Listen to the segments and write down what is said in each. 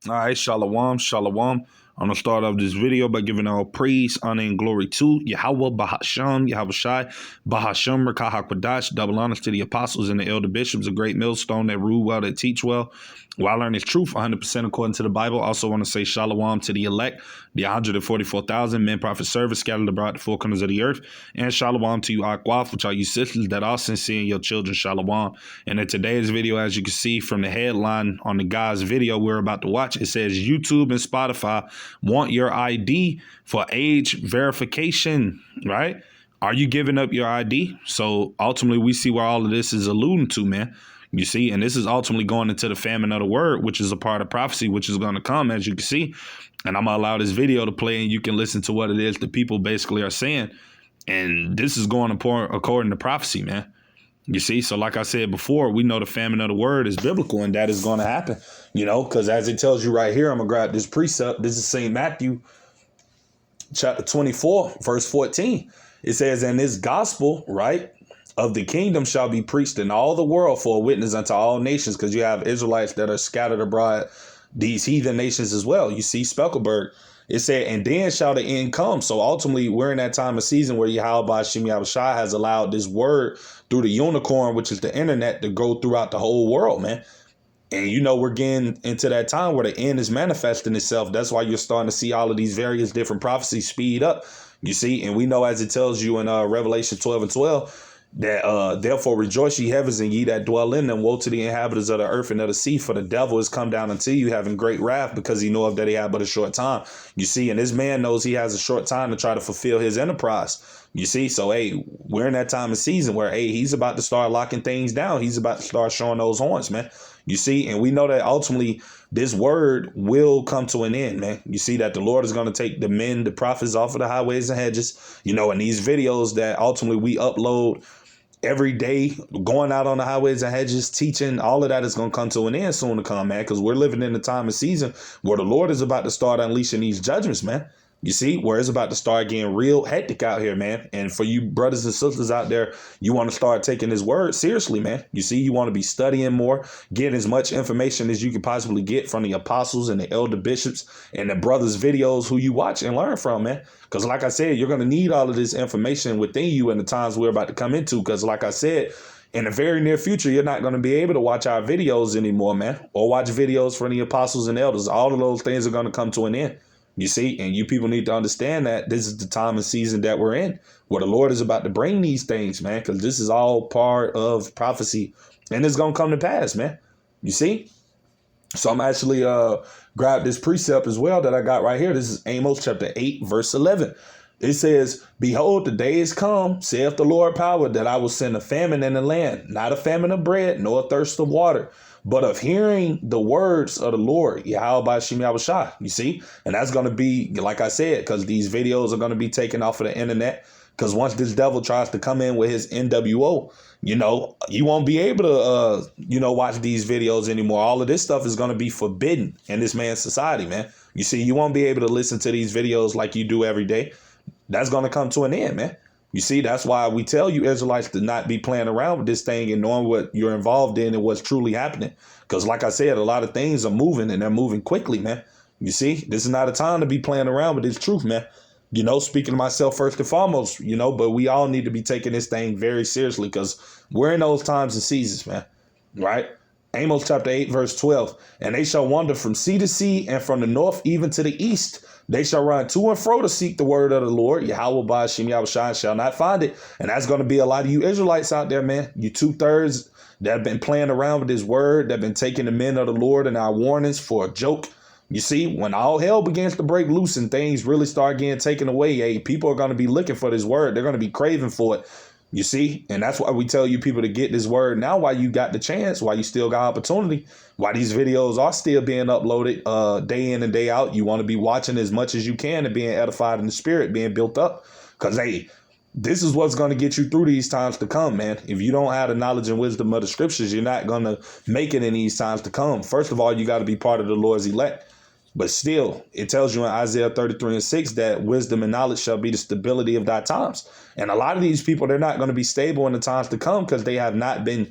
All right, shalom, shalom. I'm going to start off this video by giving all praise, honor, and glory to Yahweh, Bahasham, Yahweh Shai, Bahasham, Rakahakwadash, double honors to the apostles and the elder bishops, a great millstone that rule well, that teach well, while learning truth 100% according to the Bible. Also want to say shalom to the elect, the 144,000 men, prophet, service scattered abroad the four corners of the earth, and shalom to you, Akwaf, which are you sisters that are sincere in your children, shalom. And in today's video, as you can see from the headline on the guy's video we're about to watch, it says YouTube and Spotify want your ID for age verification, right? Are you giving up your ID? So ultimately, we see where all of this is alluding to, man. You see, and this is ultimately going into the famine of the word, which is a part of prophecy, which is going to come, as you can see. And I'm going to allow this video to play, and you can listen to what it is the people basically are saying. And this is going according to prophecy, man. You see, so like I said before, we know the famine of the word is biblical, and that is going to happen, because as it tells you right here, I'm going to grab this precept. This is St. Matthew chapter 24, verse 14. It says, and this gospel, right, of the kingdom shall be preached in all the world for a witness unto all nations, because you have Israelites that are scattered abroad, these heathen nations as well. You see, Speckelberg, it said, and then shall the end come. So ultimately, we're in that time of season where Yahweh Shem Yahushua has allowed this word through the unicorn, which is the internet, to go throughout the whole world, man. And we're getting into that time where the end is manifesting itself. That's why you're starting to see all of these various different prophecies speed up. You see, and we know, as it tells you in Revelation 12 and 12, that therefore rejoice ye heavens and ye that dwell in them. Woe to the inhabitants of the earth and of the sea, for the devil is come down unto you having great wrath, because he knoweth that he had but a short time. You see, and this man knows he has a short time to try to fulfill his enterprise. You see, so hey, we're in that time of season where he's about to start locking things down. He's about to start showing those horns, man. You see, and we know that ultimately this word will come to an end, man. You see that the Lord is going to take the men, the prophets off of the highways and hedges, and these videos that ultimately we upload every day, going out on the highways and hedges, teaching, all of that is going to come to an end soon to come, man, because we're living in the time of season where the Lord is about to start unleashing these judgments, man. You see, where it's about to start getting real hectic out here, man. And for you brothers and sisters out there, you want to start taking this word seriously, man. You see, you want to be studying more, getting as much information as you can possibly get from the apostles and the elder bishops and the brothers' videos who you watch and learn from, man. Because like I said, you're going to need all of this information within you in the times we're about to come into. Because like I said, in the very near future, you're not going to be able to watch our videos anymore, man, or watch videos from the apostles and elders. All of those things are going to come to an end. You see, and you people need to understand that this is the time and season that we're in, where the Lord is about to bring these things, man, because this is all part of prophecy, and it's going to come to pass, man. You see? So I'm actually grab this precept as well that I got right here. This is Amos chapter 8, verse 11. It says, behold, the days come, saith the Lord power, that I will send a famine in the land, not a famine of bread, nor a thirst of water, but of hearing the words of the Lord, Yahweh Shem Yahushua. You see? And that's going to be, like I said, because these videos are going to be taken off of the internet. Because once this devil tries to come in with his NWO, you won't be able to, watch these videos anymore. All of this stuff is going to be forbidden in this man's society, man. You see, you won't be able to listen to these videos like you do every day. That's going to come to an end, man. You see, that's why we tell you Israelites to not be playing around with this thing and knowing what you're involved in and what's truly happening. Because like I said, a lot of things are moving and they're moving quickly, man. You see, this is not a time to be playing around with this truth, man. Speaking to myself first and foremost, but we all need to be taking this thing very seriously because we're in those times and seasons, man. Right? Amos chapter 8, verse 12. And they shall wander from sea to sea and from the north even to the east. They shall run to and fro to seek the word of the Lord. Yahweh by Shem Yahushua shall not find it. And that's going to be a lot of you Israelites out there, man. You 2/3 that have been playing around with this word, that have been taking the men of the Lord and our warnings for a joke. You see, when all hell begins to break loose and things really start getting taken away, people are going to be looking for this word. They're going to be craving for it. You see, and that's why we tell you people to get this word now while you got the chance, while you still got opportunity, while these videos are still being uploaded day in and day out. You want to be watching as much as you can and being edified in the spirit, being built up, because, this is what's going to get you through these times to come, man. If you don't have the knowledge and wisdom of the scriptures, you're not going to make it in these times to come. First of all, you got to be part of the Lord's elect. But still, it tells you in Isaiah 33 and 6 that wisdom and knowledge shall be the stability of thy times. And a lot of these people, they're not going to be stable in the times to come because they have not been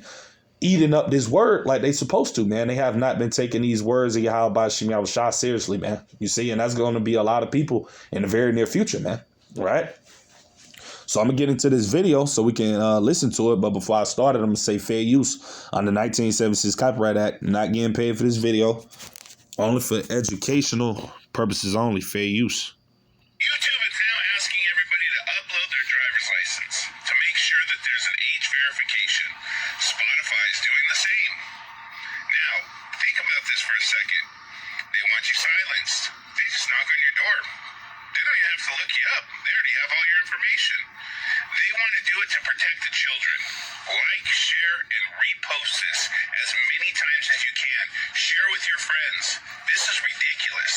eating up this word like they supposed to, man. They have not been taking these words of Yahweh Shem Yahushua seriously, man. You see, and that's going to be a lot of people in the very near future, man. Right? So I'm going to get into this video so we can listen to it. But before I start it, I'm going to say fair use under 1976 Copyright Act. Not getting paid for this video. Only for educational purposes only. Fair use. YouTube is now asking everybody to upload their driver's license to make sure that there's an age verification. Spotify is doing the same. Now, think about this for a second. They want you silenced. They just knock on your door. They don't even have to look you up. They already have all your information. They want to do it to protect the children. Like, share, and repost this as many times as you can. Share with your friends. This is ridiculous.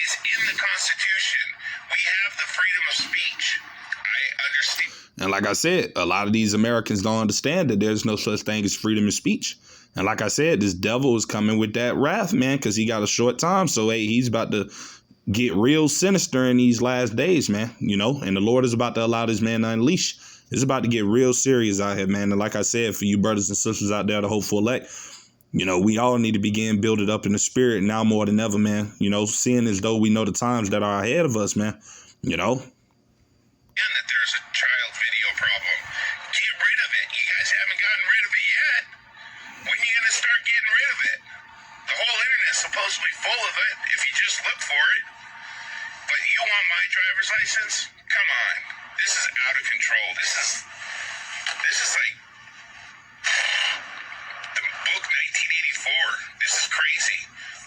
It's in the Constitution. We have the freedom of speech. I understand. And like I said, a lot of these Americans don't understand that there's no such thing as freedom of speech. And like I said, this devil is coming with that wrath, man, because he got a short time. So, hey, he's about to get real sinister in these last days, man, you know, and the Lord is about to allow this man to unleash. It's about to get real serious out here, man. And like I said, for you brothers and sisters out there, the hopeful elect, you know, we all need to begin building up in the spirit now more than ever, man. You know, seeing as though we know the times that are ahead of us, man, you know. And that there's a child video problem. Get rid of it. You guys haven't gotten rid of it yet. When are you going to start getting rid of it? The whole internet's supposed to be full of it if you just look for it. But you want my driver's license? Come on. This is out of control. This is like the book 1984. This is crazy.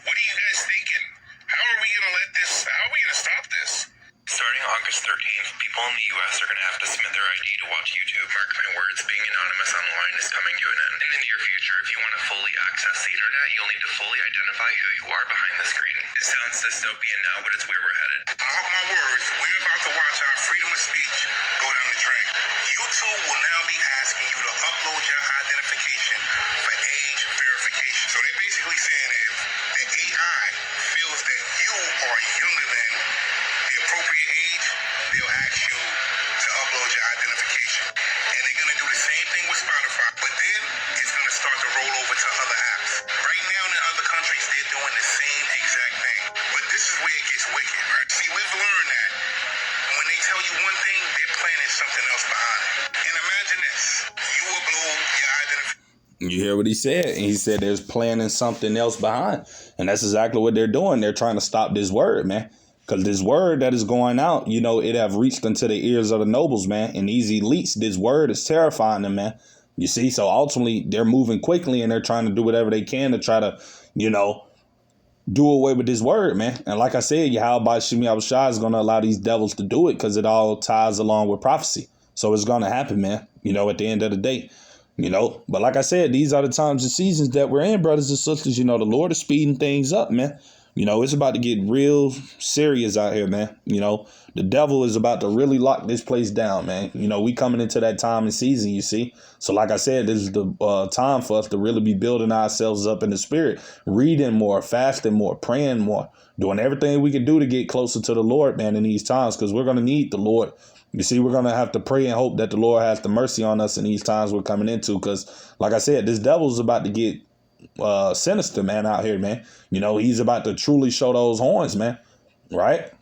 What are you guys thinking? How are we going to stop this? Starting August 13th, people in the U.S. are going to have to submit their ID to watch YouTube. Mark my words, being anonymous online is coming to an end. In the near future, if you want to fully access the internet, you'll need to fully identify who you are behind the screen. It sounds dystopian now, but it's where we're headed. Mark my words, we're about to watch our freedom of speech go down the drain. YouTube will now be asking you to upload your identification for age verification. So they're basically saying if the AI feels that you are younger than the appropriate age, they'll ask you to upload your identification. And they're going to do the same thing with Spotify, but then it's going to start to roll over to other apps. Right now in other countries, they're doing the same exact thing. But this is where it gets wicked, right? See, we've learned that when they tell you one thing, they're planning something else behind it. And imagine this. You upload your identification. You hear what he said? And he said there's planning something else behind. And that's exactly what they're doing. They're trying to stop this word, man. Because this word that is going out, you know, it have reached into the ears of the nobles, man. And these elites, this word is terrifying them, man. You see, so ultimately they're moving quickly and they're trying to do whatever they can to try to, you know, do away with this word, man. And like I said, Yahweh Shem Yahushua is going to allow these devils to do it because it all ties along with prophecy. So it's going to happen, man, you know, at the end of the day, you know. But like I said, these are the times and seasons that we're in, brothers and sisters. You know, the Lord is speeding things up, man. You know, it's about to get real serious out here, man. You know, the devil is about to really lock this place down, man. You know, we coming into that time and season, you see. So like I said, this is the time for us to really be building ourselves up in the spirit, reading more, fasting more, praying more, doing everything we can do to get closer to the Lord, man, in these times, because we're going to need the Lord. You see, we're going to have to pray and hope that the Lord has the mercy on us in these times we're coming into, because like I said, this devil is about to get sinister, man, out here, man. You know, he's about to truly show those horns, man. Right? There's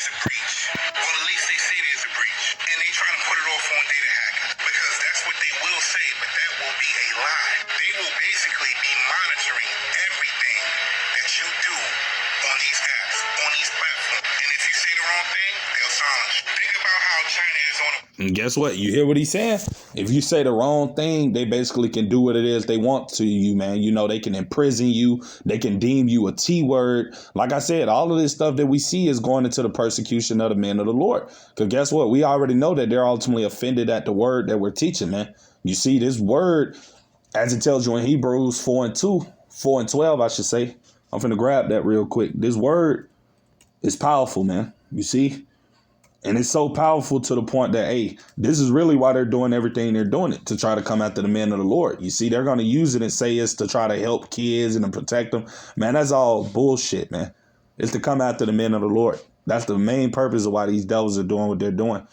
a breach. Well, at least they say there's a breach. And they try to put it off on data hacking because that's what they will say, but that will be a lie. They will basically be monitoring everything that you do on these apps, on these platforms. And if you say the wrong thing, they'll silence you. Think about how China is on a... And guess what? You hear what he's saying? If you say the wrong thing, they basically can do what it is they want to you, man. You know, they can imprison you. They can deem you a T-word. Like I said, all of this stuff that we see is going into the persecution of the men of the Lord. Because guess what? We already know that they're ultimately offended at the word that we're teaching, man. You see, this word, as it tells you in Hebrews 4 and 12, I should say. I'm finna grab that real quick. This word is powerful, man. You see? And it's so powerful to the point that, hey, this is really why they're doing everything they're doing it, to try to come after the men of the Lord. You see, they're going to use it and say it's to try to help kids and to protect them. Man, that's all bullshit, man. It's to come after the men of the Lord. That's the main purpose of why these devils are doing what they're doing.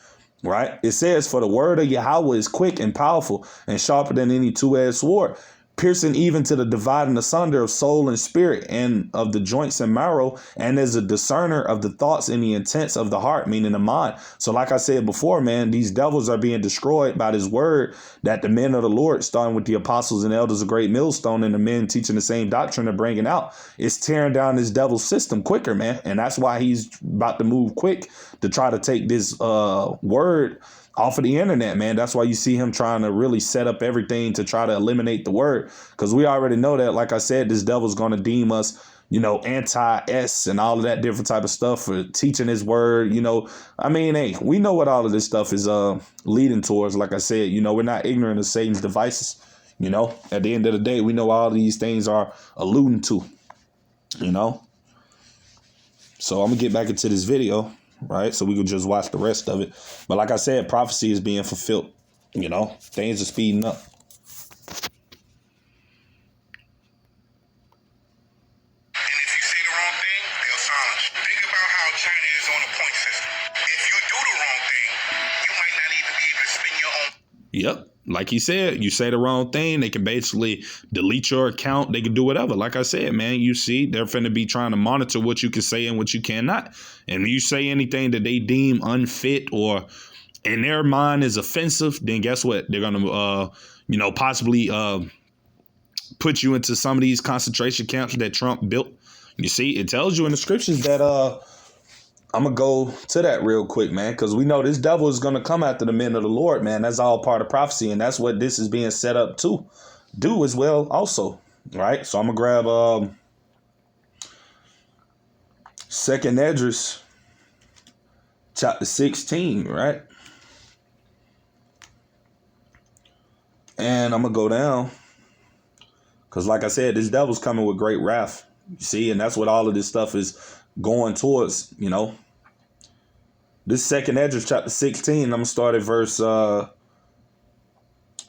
Right? It says, for the word of Yahweh is quick and powerful and sharper than any two-edged sword, piercing even to the dividing asunder of soul and spirit and of the joints and marrow, and is a discerner of the thoughts and the intents of the heart, meaning the mind. So like I said before, man, these devils are being destroyed by this word that the men of the Lord, starting with the apostles and elders of Great Millstone and the men teaching the same doctrine are bringing out, is tearing down this devil's system quicker, man. And that's why he's about to move quick to try to take this word off of the internet, man. That's why you see him trying to really set up everything to try to eliminate the word, because we already know that, like I said, this devil's going to deem us, anti-S and all of that different type of stuff for teaching his word. I mean, hey, we know what all of this stuff is leading towards. Like I said, we're not ignorant of Satan's devices. At the end of the day, we know all these things are alluding to, So I'm gonna get back into this video, right? So we could just watch the rest of it. But like I said, prophecy is being fulfilled. Things are speeding up. And if you say the wrong thing, they'll silence you. Think about how China is on a point system. If you do the wrong thing, you might not even be able to spend your own. Yep. Like he said, you say the wrong thing, they can basically delete your account. They can do whatever. Like I said, man, you see, they're finna be trying to monitor what you can say and what you cannot. And if you say anything that they deem unfit or in their mind is offensive, then guess what? They're going to, possibly put you into some of these concentration camps that Trump built. You see, it tells you in the scriptures that I'm going to go to that real quick, man, because we know this devil is going to come after the men of the Lord, man. That's all part of prophecy, and that's what this is being set up to do as well also, right? So I'm going to grab 2nd Esdras, chapter 16, right? And I'm going to go down because, like I said, this devil's coming with great wrath, you see, and that's what all of this stuff is going towards, This 2nd Esdras chapter 16, I'm going to start at verse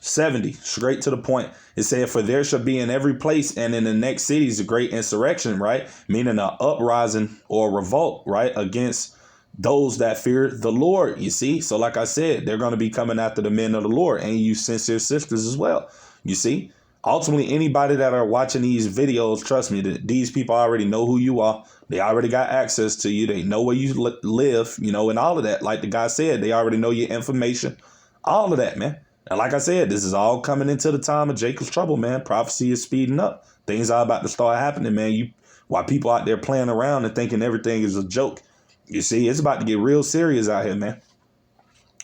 70, straight to the point. It said, for there shall be in every place and in the next cities a great insurrection, right? Meaning an uprising or revolt, right? Against those that fear the Lord, you see? So like I said, they're going to be coming after the men of the Lord and you sincere sisters as well, you see? Ultimately, anybody that are watching these videos, trust me, that these people already know who you are. They already got access to you. They know where you live, and all of that. Like the guy said, they already know your information. All of that, man. And like I said, this is all coming into the time of Jacob's trouble, man. Prophecy is speeding up. Things are about to start happening, man. While people out there playing around and thinking everything is a joke. You see, it's about to get real serious out here, man.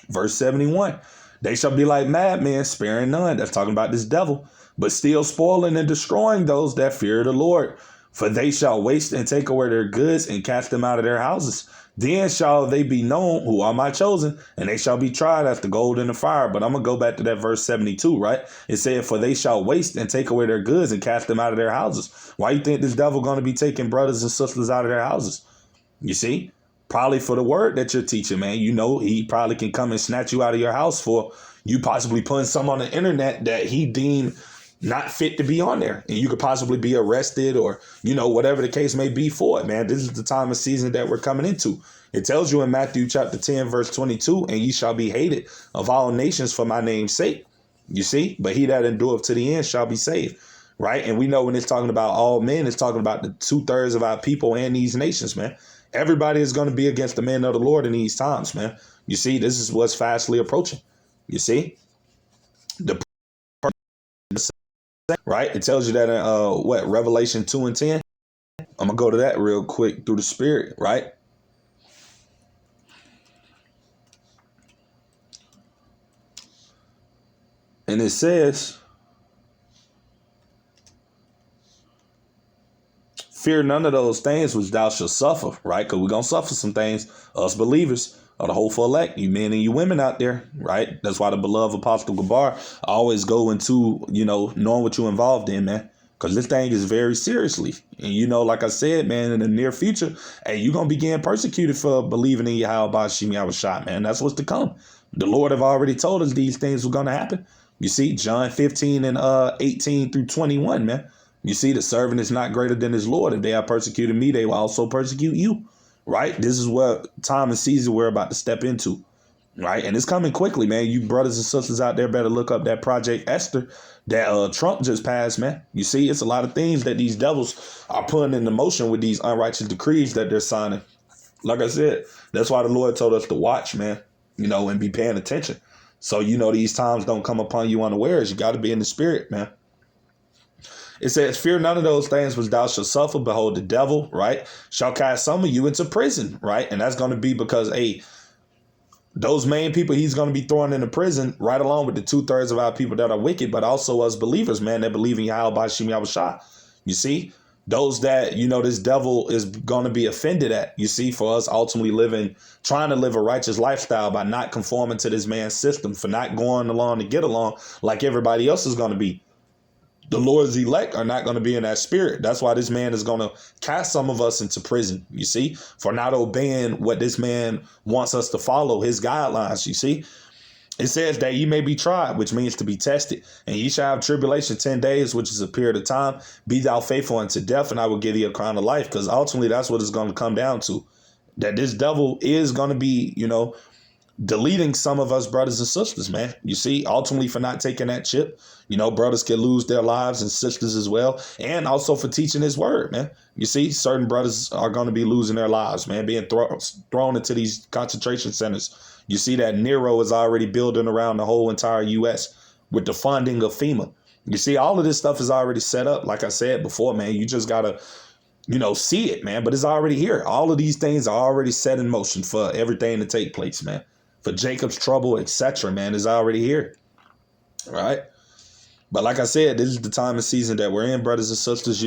Verse 71. They shall be like madmen, sparing none. That's talking about this devil. But still spoiling and destroying those that fear the Lord. For they shall waste and take away their goods and cast them out of their houses. Then shall they be known who are my chosen, and they shall be tried after gold in the fire. But I'm going to go back to that verse 72, right? It said, for they shall waste and take away their goods and cast them out of their houses. Why you think this devil going to be taking brothers and sisters out of their houses? You see? Probably for the word that you're teaching, man. He probably can come and snatch you out of your house for you possibly putting some on the internet that he deemed not fit to be on there. And you could possibly be arrested or, whatever the case may be for it, man. This is the time of season that we're coming into. It tells you in Matthew chapter 10, verse 22, and ye shall be hated of all nations for my name's sake. You see? But he that endureth to the end shall be saved. Right? And we know when it's talking about all men, it's talking about the 2/3 of our people and these nations, man. Everybody is going to be against the men of the Lord in these times, man. You see, this is what's fastly approaching. You see? Right? It tells you that in Revelation 2 and 10. I'm going to go to that real quick through the spirit, right? And it says, fear none of those things which thou shalt suffer, right? Because we're going to suffer some things, us believers, or the hopeful elect, you men and you women out there, right? That's why the beloved Apostle Gabar always go into, knowing what you're involved in, man. Because this thing is very seriously. And, like I said, man, in the near future, hey, you're going to be getting persecuted for believing in Yahweh Bashim Yahushua, man. That's what's to come. The Lord have already told us these things were going to happen. You see, John 15 and 18 through 21, man. You see, the servant is not greater than his Lord. If they have persecuted me, they will also persecute you. right? This is what time and season we're about to step into, right? And it's coming quickly, man. You brothers and sisters out there better look up that Project Esther that Trump just passed, man. You see, it's a lot of things that these devils are putting into motion with these unrighteous decrees that they're signing. Like I said, that's why the Lord told us to watch, man, and be paying attention. So, these times don't come upon you unawares. You got to be in the spirit, man. It says, fear none of those things which thou shalt suffer. Behold, the devil, right, shall cast some of you into prison, right? And that's going to be because, those main people he's going to be throwing into prison, right along with the 2/3 of our people that are wicked, but also us believers, man, that believe in Yahweh Shem Yahushua. You see, those that, this devil is going to be offended at, you see, for us ultimately trying to live a righteous lifestyle by not conforming to this man's system, for not going along to get along like everybody else is going to be. The Lord's elect are not going to be in that spirit. That's why this man is going to cast some of us into prison, you see, for not obeying what this man wants us to follow, his guidelines, you see. It says that ye may be tried, which means to be tested, and ye shall have tribulation 10 days, which is a period of time. Be thou faithful unto death, and I will give thee a crown of life, because ultimately that's what it's going to come down to, that this devil is going to be, deleting some of us brothers and sisters, man. You see, ultimately for not taking that chip, brothers can lose their lives and sisters as well. And also for teaching his word, man. You see, certain brothers are going to be losing their lives, man, being thrown into these concentration centers. You see that Nero is already building around the whole entire U.S. with the funding of FEMA. You see, all of this stuff is already set up. Like I said before, man, you just got to see it, man. But it's already here. All of these things are already set in motion for everything to take place, man. For Jacob's trouble, etc., man, is already here. All right. But like I said, this is the time and season that we're in, brothers and sisters,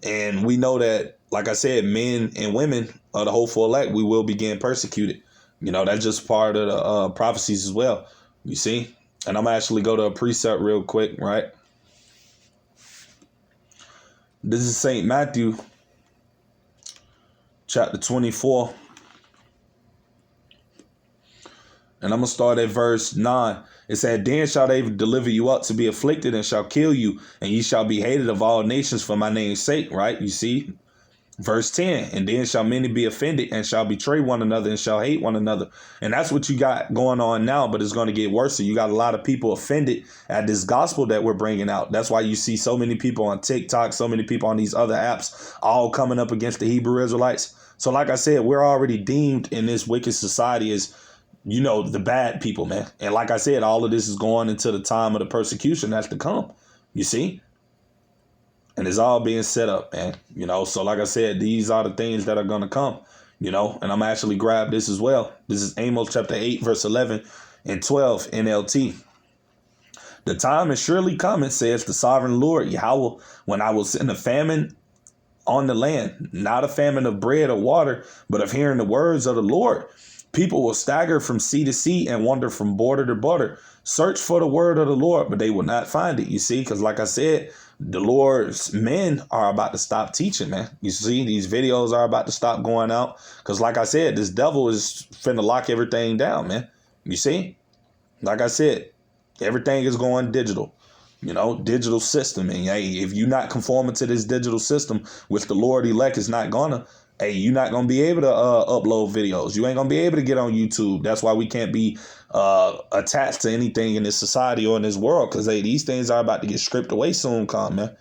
and we know that, like I said, men and women of the hopeful elect, we will begin persecuted. That's just part of the prophecies as well. You see? And I'm actually go to a precept real quick, right? This is St. Matthew, chapter 24. And I'm going to start at verse 9. It said, then shall they deliver you up to be afflicted and shall kill you, and ye shall be hated of all nations for my name's sake, right? You see? Verse 10, and then shall many be offended and shall betray one another and shall hate one another. And that's what you got going on now, but it's going to get worse. So you got a lot of people offended at this gospel that we're bringing out. That's why you see so many people on TikTok, so many people on these other apps, all coming up against the Hebrew Israelites. So like I said, we're already deemed in this wicked society as the bad people, man. And like I said, all of this is going into the time of the persecution that's to come, you see? And it's all being set up, man. So like I said, these are the things that are going to come, and I'm actually grab this as well. This is Amos chapter 8, verse 11 and 12 NLT. The time is surely coming, says the sovereign Lord Yahweh, when I will send a famine on the land, not a famine of bread or water, but of hearing the words of the Lord. People will stagger from sea to sea and wander from border to border. Search for the word of the Lord, but they will not find it. You see, because like I said, the Lord's men are about to stop teaching, man. You see, these videos are about to stop going out. Because like I said, this devil is finna lock everything down, man. You see, like I said, everything is going digital. Digital system. And hey, if you're not conforming to this digital system, which the Lord elect is not gonna, you're not going to be able to upload videos. You ain't going to be able to get on YouTube. That's why we can't be attached to anything in this society or in this world, because these things are about to get stripped away soon, man.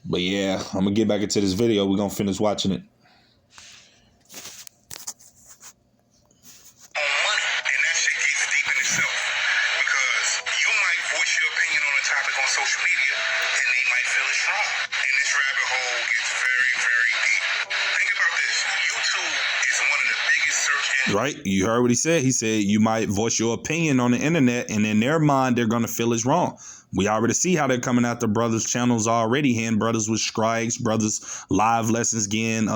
But yeah, I'm going to get back into this video. We're going to finish watching it. Right. You heard what he said. He said you might voice your opinion on the internet, and in their mind, they're going to feel it's wrong. We already see how they're coming after brothers' channels already, and brothers with strikes, brothers' live lessons getting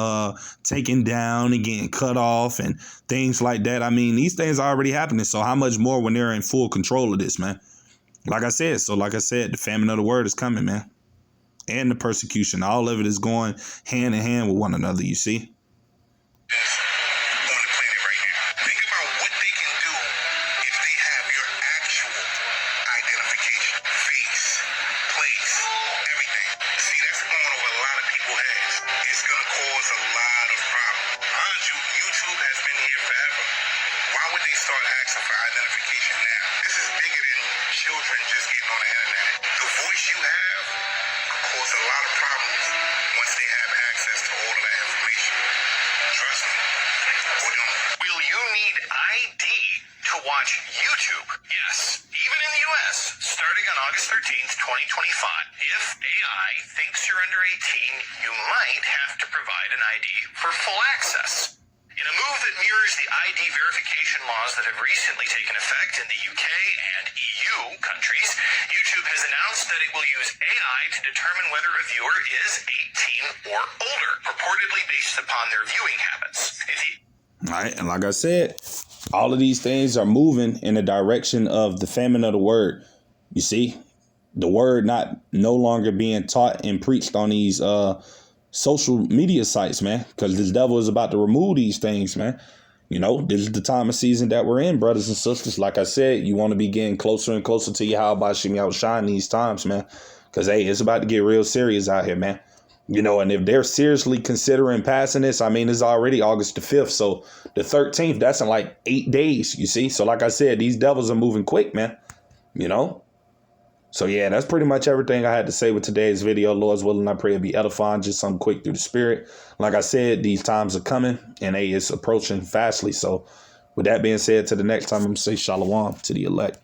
taken down and getting cut off and things like that. I mean, these things are already happening. So how much more when they're in full control of this, man? Like I said, the famine of the word is coming, man. And the persecution. All of it is going hand in hand with one another, you see? children just getting on the internet. The voice you have cause a lot of problems once they have access to all of that information. Trust me. Will you need ID to watch YouTube? Yes, even in the U.S., starting on August 13th, 2025. If AI thinks you're under 18, you might have to provide an ID for full access. In a move that mirrors the ID verification laws that have recently taken effect in the UK and EU countries, YouTube has announced that it will use AI to determine whether a viewer is 18 or older, purportedly based upon their viewing habits. All right, and like I said, all of these things are moving in the direction of the famine of the word. You see, the word not no longer being taught and preached on these social media sites, man, because this devil is about to remove these things, man. You know, this is the time of season that we're in, brothers and sisters. Like I said, you want to be getting closer and closer to Yahweh Shem Shine these times, man, because, hey, it's about to get real serious out here, man. You know, and if they're seriously considering passing this, I mean, it's already August the 5th. So the 13th, that's in like 8 days, you see. So like I said, these devils are moving quick, man, you know. So, yeah, that's pretty much everything I had to say with today's video. Lord's willing, I pray it be edifying, just something quick through the spirit. Like I said, these times are coming and hey, it's approaching fastly. So with that being said, to the next time, I'm going to say shalom to the elect.